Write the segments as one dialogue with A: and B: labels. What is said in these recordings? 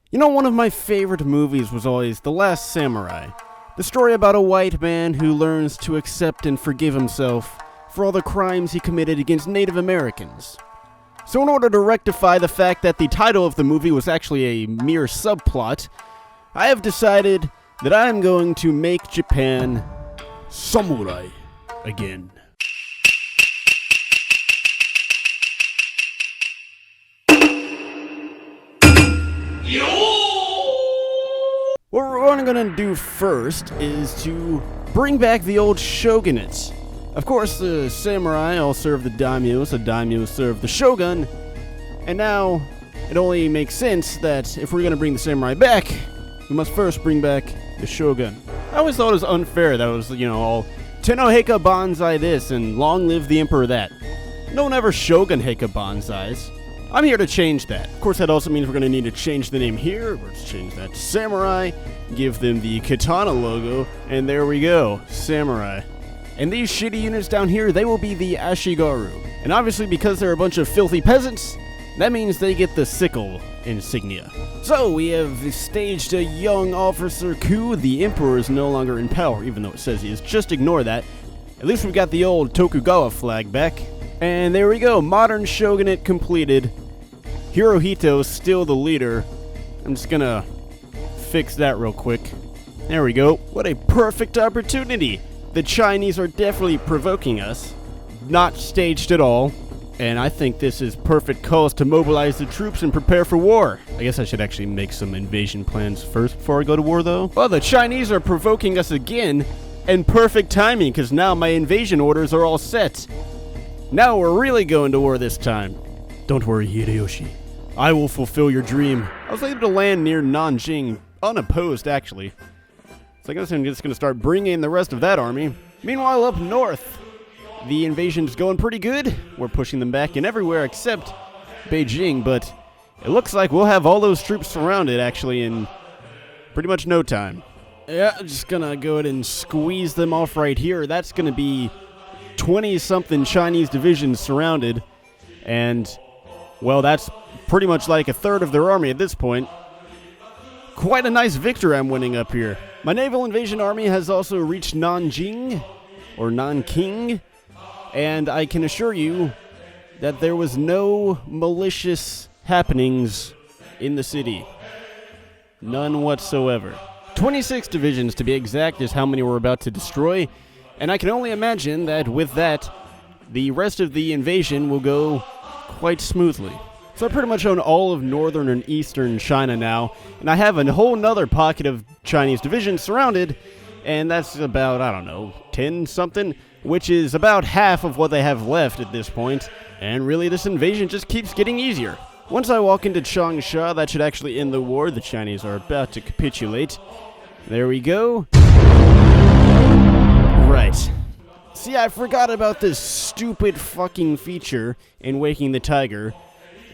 A: You know, one of my favorite movies was always The Last Samurai. The story about a white man who learns to accept and forgive himself for all the crimes he committed against Native Americans. So in order to rectify the fact that the title of the movie was actually a mere subplot, I have decided that I am going to make Japan samurai again. What we're going to do first is to bring back the old shogunates. Of course, the samurai all serve the daimyos serve the shogun, and now it only makes sense that if we're going to bring the samurai back, we must first bring back the shogun. I always thought it was unfair that it was, all Tenno-heika Banzai this and long live the emperor that. No one ever shogun-heika Banzais. I'm here to change that. Of course, that also means we're going to need to change the name here. Let's change that to Samurai, give them the katana logo, and there we go, Samurai. And these shitty units down here, they will be the Ashigaru. And obviously, because they're a bunch of filthy peasants, that means they get the sickle insignia. So, we have staged a young officer coup. The emperor is no longer in power, even though it says he is. Just ignore that. At least we've got the old Tokugawa flag back. And there we go, modern shogunate completed. Hirohito is still the leader. I'm just gonna fix that real quick. There we go. What a perfect opportunity. The Chinese are definitely provoking us. Not staged at all. And I think this is perfect cause to mobilize the troops and prepare for war. I guess I should actually make some invasion plans first before I go to war, though. Well, the Chinese are provoking us again. And perfect timing, because now my invasion orders are all set. Now we're really going to war this time. Don't worry, Hideyoshi. I will fulfill your dream. I was able to land near Nanjing, unopposed actually. So I guess I'm just going to start bringing in the rest of that army. Meanwhile, up north, the invasion's going pretty good. We're pushing them back in everywhere except Beijing, but it looks like we'll have all those troops surrounded actually in pretty much no time. Yeah, I'm just going to go ahead and squeeze them off right here. That's going to be 20-something Chinese divisions surrounded, and, well, that's pretty much like a third of their army at this point. Quite a nice victory I'm winning up here. My naval invasion army has also reached Nanjing, or Nanking, and I can assure you that there was no malicious happenings in the city. None whatsoever. 26 divisions, to be exact, is how many we're about to destroy. And I can only imagine that with that, the rest of the invasion will go quite smoothly. So I pretty much own all of northern and eastern China now, and I have a whole nother pocket of Chinese divisions surrounded, and that's about, 10-something, which is about half of what they have left at this point, and really this invasion just keeps getting easier. Once I walk into Changsha, that should actually end the war. The Chinese are about to capitulate. There we go. Right. See, I forgot about this stupid fucking feature in Waking the Tiger,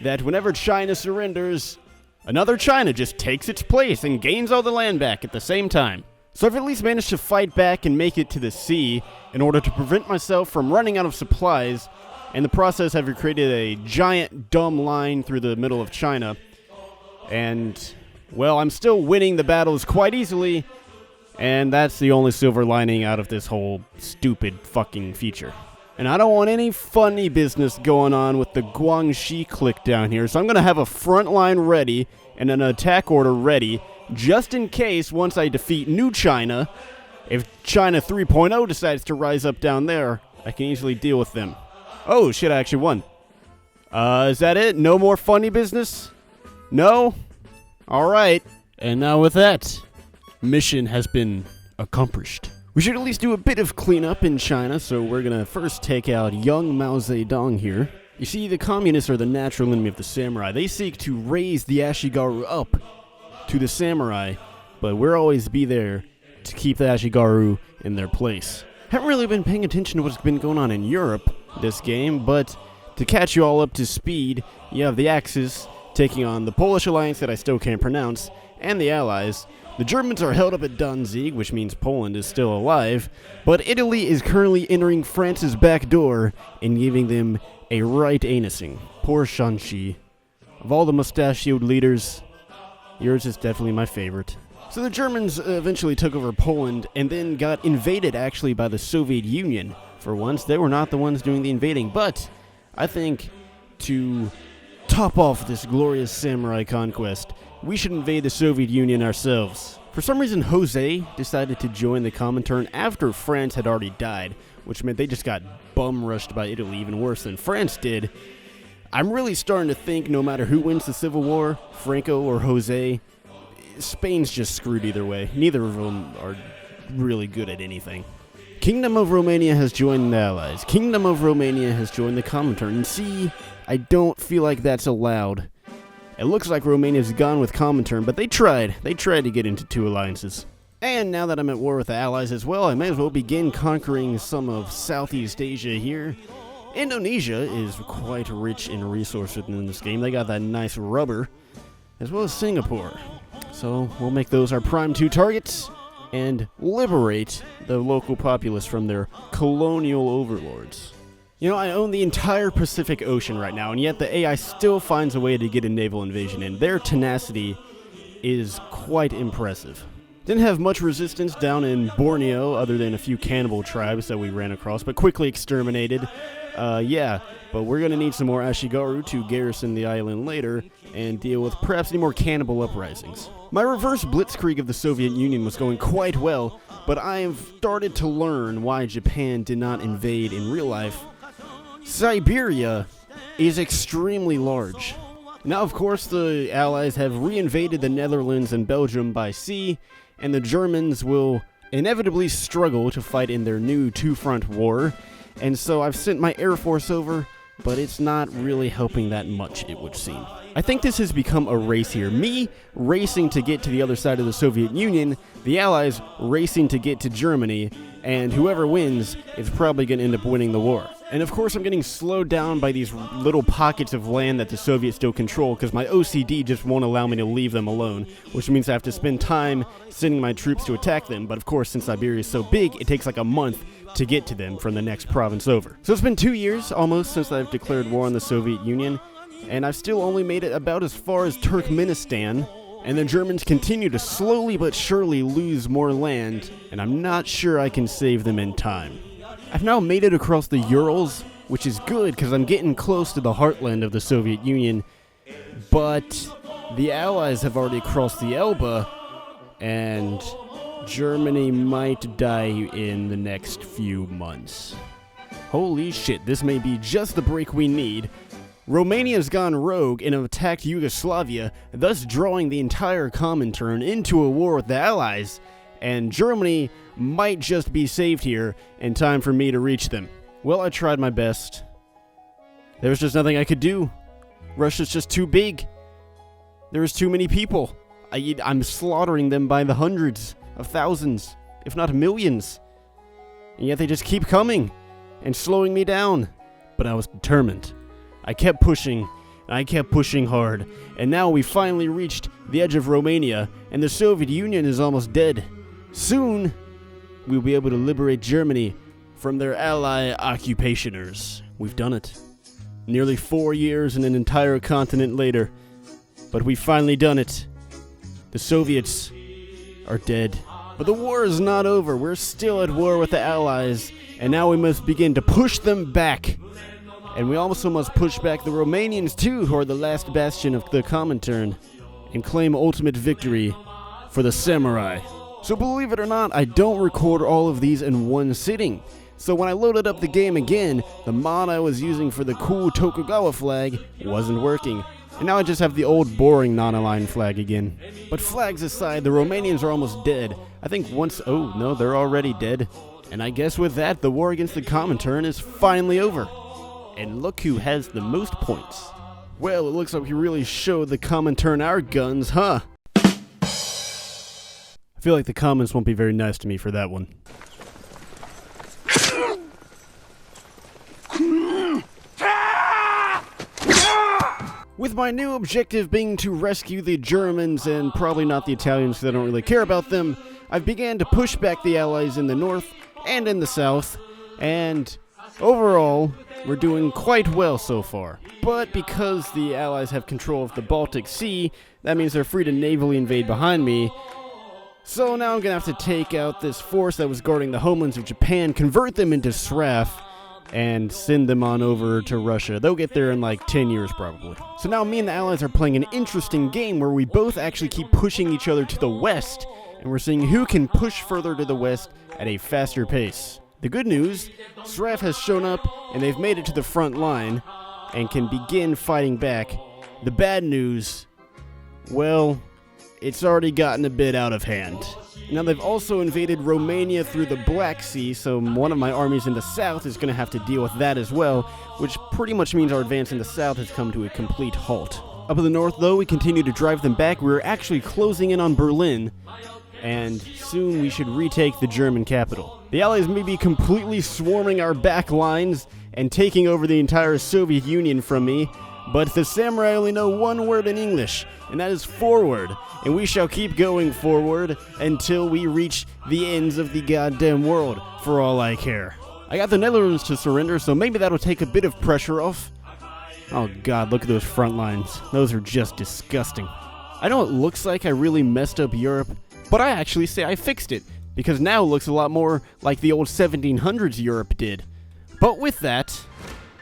A: that whenever China surrenders, another China just takes its place and gains all the land back at the same time. So I've at least managed to fight back and make it to the sea in order to prevent myself from running out of supplies. In the process, I've created a giant dumb line through the middle of China. And, well, I'm still winning the battles quite easily. And that's the only silver lining out of this whole stupid fucking feature. And I don't want any funny business going on with the Guangxi clique down here, so I'm going to have a front line ready and an attack order ready, just in case once I defeat New China, if China 3.0 decides to rise up down there, I can easily deal with them. Oh shit, I actually won. Is that it? No more funny business? No? Alright. And now with that, mission has been accomplished. We should at least do a bit of cleanup in China, so we're gonna first take out young Mao Zedong here. You see, the communists are the natural enemy of the samurai. They seek to raise the Ashigaru up to the samurai, but we'll always be there to keep the Ashigaru in their place. Haven't really been paying attention to what's been going on in Europe this game, but to catch you all up to speed, you have the Axis taking on the Polish alliance that I still can't pronounce, and the Allies. The Germans are held up at Danzig, which means Poland is still alive, but Italy is currently entering France's back door and giving them a right anusing. Poor Shanxi. Of all the mustachioed leaders, yours is definitely my favorite. So the Germans eventually took over Poland and then got invaded actually by the Soviet Union. For once, they were not the ones doing the invading, but I think to top off this glorious samurai conquest, we should invade the Soviet Union ourselves. For some reason, Jose decided to join the Comintern after France had already died, which meant they just got bum-rushed by Italy even worse than France did. I'm really starting to think no matter who wins the Civil War, Franco or Jose, Spain's just screwed either way. Neither of them are really good at anything. Kingdom of Romania has joined the Allies. Kingdom of Romania has joined the Comintern. And see, I don't feel like that's allowed. It looks like Romania's gone with Comintern, but they tried. They tried to get into two alliances. And now that I'm at war with the Allies as well, I may as well begin conquering some of Southeast Asia here. Indonesia is quite rich in resources in this game. They got that nice rubber, as well as Singapore. So we'll make those our prime 2 targets and liberate the local populace from their colonial overlords. You know, I own the entire Pacific Ocean right now, and yet the AI still finds a way to get a naval invasion in. Their tenacity is quite impressive. Didn't have much resistance down in Borneo, other than a few cannibal tribes that we ran across, but quickly exterminated. But we're going to need some more Ashigaru to garrison the island later and deal with perhaps any more cannibal uprisings. My reverse blitzkrieg of the Soviet Union was going quite well, but I've started to learn why Japan did not invade in real life. Siberia is extremely large. Now, of course, the Allies have reinvaded the Netherlands and Belgium by sea, and the Germans will inevitably struggle to fight in their new two-front war, and so I've sent my Air Force over, but it's not really helping that much, it would seem. I think this has become a race here. Me racing to get to the other side of the Soviet Union, the Allies racing to get to Germany, and whoever wins is probably going to end up winning the war. And of course I'm getting slowed down by these little pockets of land that the Soviets still control because my OCD just won't allow me to leave them alone, which means I have to spend time sending my troops to attack them. But of course, since Siberia is so big, it takes like a month to get to them from the next province over. So it's been 2 years almost since I've declared war on the Soviet Union, and I've still only made it about as far as Turkmenistan, and the Germans continue to slowly but surely lose more land, and I'm not sure I can save them in time. I've now made it across the Urals, which is good because I'm getting close to the heartland of the Soviet Union, but the Allies have already crossed the Elbe, and Germany might die in the next few months. Holy shit, this may be just the break we need. Romania's gone rogue and attacked Yugoslavia, thus drawing the entire Comintern into a war with the Allies, and Germany might just be saved here in time for me to reach them. Well, I tried my best. There was just nothing I could do. Russia's just too big. There's too many people. I'm slaughtering them by the hundreds of thousands, if not millions. And yet they just keep coming and slowing me down. But I was determined. I kept pushing, and I kept pushing hard. And now we finally reached the edge of Romania, and the Soviet Union is almost dead. Soon, we'll be able to liberate Germany from their ally occupationers. We've done it. Nearly 4 years and an entire continent later. But we've finally done it. The Soviets are dead. But the war is not over. We're still at war with the Allies, and now we must begin to push them back. And we also must push back the Romanians too, who are the last bastion of the Comintern, and claim ultimate victory for the samurai. So believe it or not, I don't record all of these in one sitting. So when I loaded up the game again, the mod I was using for the cool Tokugawa flag wasn't working. And now I just have the old boring non-aligned flag again. But flags aside, the Romanians are almost dead. I think oh no, they're already dead. And I guess with that, the war against the Comintern is finally over. And look who has the most points. Well, it looks like we really showed the Comintern our guns, huh? I feel like the comments won't be very nice to me for that one. With my new objective being to rescue the Germans and probably not the Italians because I don't really care about them, I've began to push back the Allies in the north and in the south, and overall, we're doing quite well so far. But because the Allies have control of the Baltic Sea, that means they're free to navally invade behind me. So now I'm going to have to take out this force that was guarding the homelands of Japan, convert them into SRAF, and send them on over to Russia. They'll get there in like 10 years probably. So now me and the Allies are playing an interesting game where we both actually keep pushing each other to the west, and we're seeing who can push further to the west at a faster pace. The good news, SRAF has shown up and they've made it to the front line and can begin fighting back. The bad news, well, it's already gotten a bit out of hand. Now they've also invaded Romania through the Black Sea, so one of my armies in the south is going to have to deal with that as well, which pretty much means our advance in the south has come to a complete halt. Up in the north, though, we continue to drive them back. We're actually closing in on Berlin, and soon we should retake the German capital. The Allies may be completely swarming our back lines and taking over the entire Soviet Union from me, but the samurai only know one word in English, and that is forward, and we shall keep going forward until we reach the ends of the goddamn world, for all I care. I got the Netherlands to surrender, so maybe that'll take a bit of pressure off. Oh god, look at those front lines. Those are just disgusting. I know it looks like I really messed up Europe, but I actually say I fixed it, because now it looks a lot more like the old 1700s Europe did. But with that,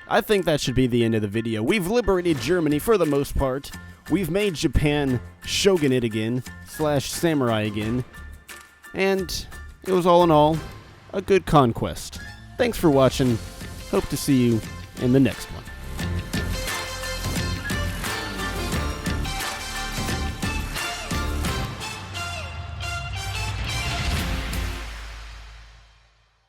A: I think that should be the end of the video. We've liberated Germany for the most part. We've made Japan shogunate again, / samurai again. And it was all in all a good conquest. Thanks for watching. Hope to see you in the next one.